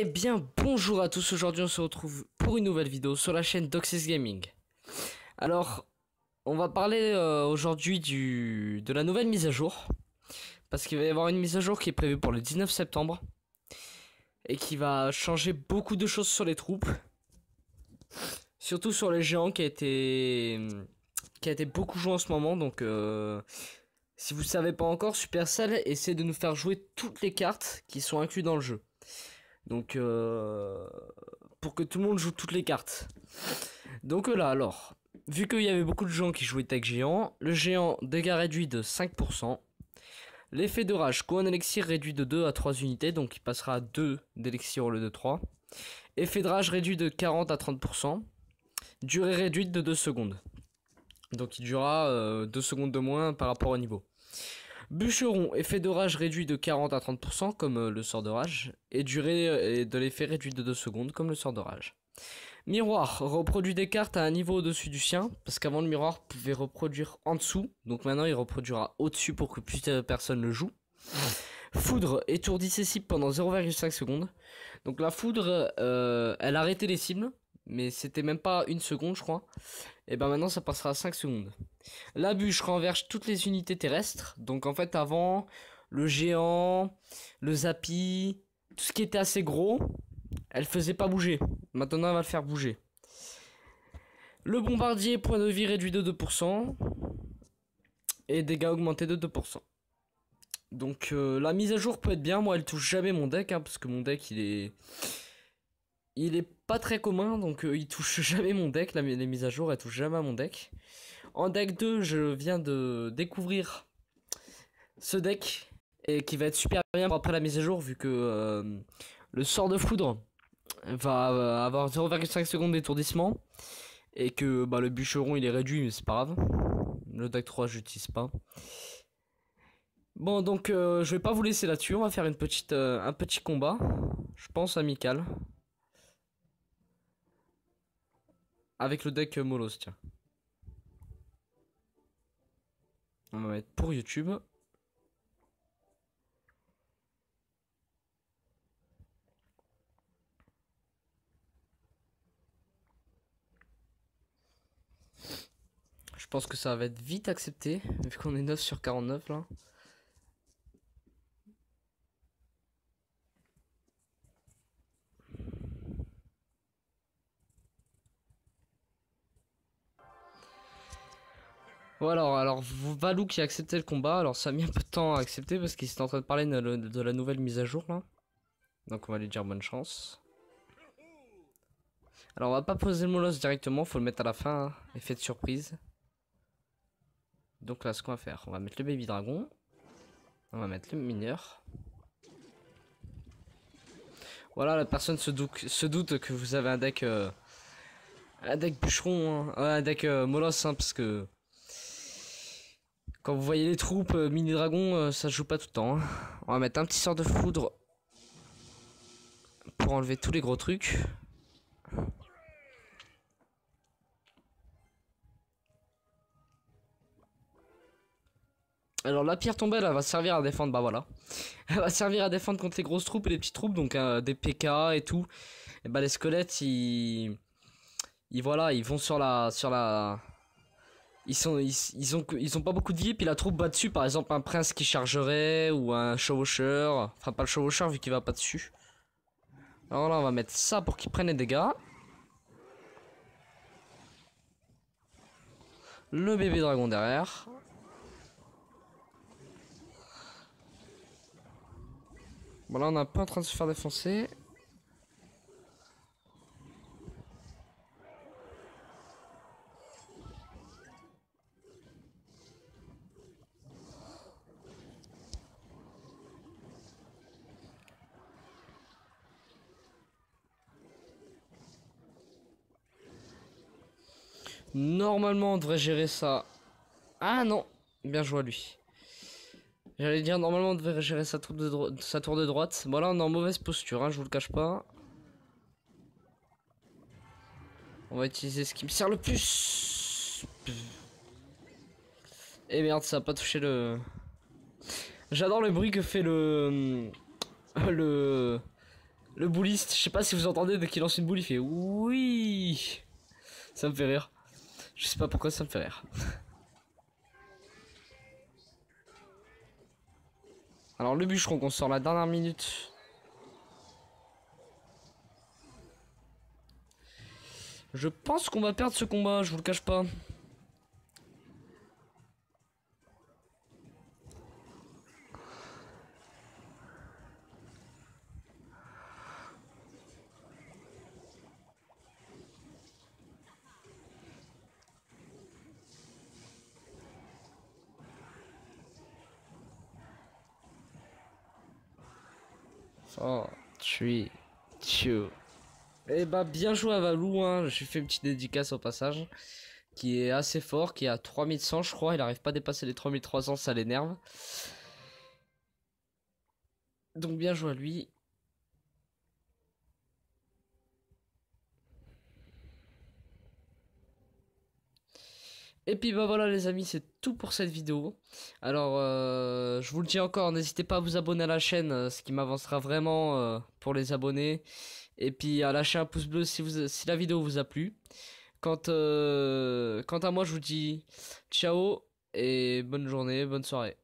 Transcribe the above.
Eh bien, bonjour à tous, aujourd'hui on se retrouve pour une nouvelle vidéo sur la chaîne Doxys Gaming. Alors, on va parler aujourd'hui de la nouvelle mise à jour. Parce qu'il va y avoir une mise à jour qui est prévue pour le 19 septembre. Et qui va changer beaucoup de choses sur les troupes. Surtout sur les géants qui a été beaucoup joué en ce moment. Donc, si vous ne savez pas encore, Supercell essaie de nous faire jouer toutes les cartes qui sont incluses dans le jeu. Donc pour que tout le monde joue toutes les cartes. Donc là alors, vu qu'il y avait beaucoup de gens qui jouaient tech géant, le géant dégâts réduit de 5%. L'effet de rage, coût en élixir réduit de 2 à 3 unités, donc il passera à 2 d'élixir au lieu de 3. Effet de rage réduit de 40 à 30%. Durée réduite de 2 secondes. Donc il durera 2 secondes de moins par rapport au niveau. Bûcheron, effet de rage réduit de 40 à 30% comme le sort de rage, et durée de l'effet réduit de 2 secondes comme le sort de rage. Miroir, reproduit des cartes à un niveau au-dessus du sien, parce qu'avant le miroir pouvait reproduire en dessous, donc maintenant il reproduira au-dessus pour que plus de personnes le jouent. Foudre, étourdit ses cibles pendant 0,5 secondes. Donc la foudre, elle arrêtait les cibles, mais c'était même pas une seconde je crois. Et ben maintenant ça passera à 5 secondes. La bûche renverse toutes les unités terrestres. Donc en fait avant, le géant, le zappy, tout ce qui était assez gros, elle faisait pas bouger. Maintenant elle va le faire bouger. Le bombardier, point de vie réduit de 2%. Et dégâts augmentés de 2%. Donc la mise à jour peut être bien. Moi elle touche jamais mon deck, parce que mon deck il est pas très commun, donc il touche jamais mon deck. Les mises à jour elles touchent jamais à mon deck. En deck 2, je viens de découvrir ce deck et qui va être super bien après la mise à jour, vu que le sort de foudre va avoir 0,5 secondes d'étourdissement et que le bûcheron il est réduit, mais c'est pas grave. Le deck 3 j'utilise pas. Bon, donc je vais pas vous laisser là-dessus, on va faire un petit combat, je pense amical. Avec le deck Molos, tiens. On va mettre pour YouTube. Je pense que ça va être vite accepté, vu qu'on est 9 sur 49 là. Voilà, alors Valou qui a accepté le combat, alors ça a mis un peu de temps à accepter parce qu'il était en train de parler de la nouvelle mise à jour là. Donc on va lui dire bonne chance. Alors on va pas poser le Molos directement, faut le mettre à la fin, hein, effet de surprise. Donc là ce qu'on va faire, on va mettre le baby dragon. On va mettre le mineur. Voilà, la personne se doute que vous avez un deck bûcheron, hein, un deck Molos, hein, parce que quand vous voyez les troupes mini dragon, ça se joue pas tout le temps. Hein. On va mettre un petit sort de foudre pour enlever tous les gros trucs. Alors la pierre tombelle elle va servir à défendre, bah voilà. Elle va servir à défendre contre les grosses troupes et les petites troupes, donc des PK et tout. Et bah les squelettes ils vont sur la. Ils ont pas beaucoup de vie, puis la troupe bat dessus, par exemple un prince qui chargerait ou un chevaucheur. Enfin pas le chevaucheur vu qu'il va pas dessus. Alors là on va mettre ça pour qu'il prenne les dégâts. Le bébé dragon derrière. Bon là on est un peu en train de se faire défoncer. Normalement on devrait gérer ça. Ah non, bien joué à lui. J'allais dire normalement on devrait gérer sa tour de droite. Bon là on est en mauvaise posture, hein, je vous le cache pas. On va utiliser ce qui me sert le plus. Et merde, ça a pas touché le... J'adore le bruit que fait le Le bouliste, je sais pas si vous entendez dès qu'il lance une boule, il fait oui. Ça me fait rire. Je sais pas pourquoi ça me fait rire. Alors le bûcheron qu'on sort la dernière minute. Je pense qu'on va perdre ce combat, je vous le cache pas. Oh, 3, 2. Eh bah bien joué à Valou, hein. Je lui fais une petite dédicace au passage. Qui est assez fort, qui est à 3100 je crois. Il arrive pas à dépasser les 3300, ça l'énerve. Donc bien joué à lui. Et puis bah voilà les amis, c'est tout pour cette vidéo. Alors je vous le dis encore, n'hésitez pas à vous abonner à la chaîne, ce qui m'avancera vraiment pour les abonnés. Et puis à lâcher un pouce bleu si la vidéo vous a plu. Quant à moi, je vous dis ciao et bonne journée, bonne soirée.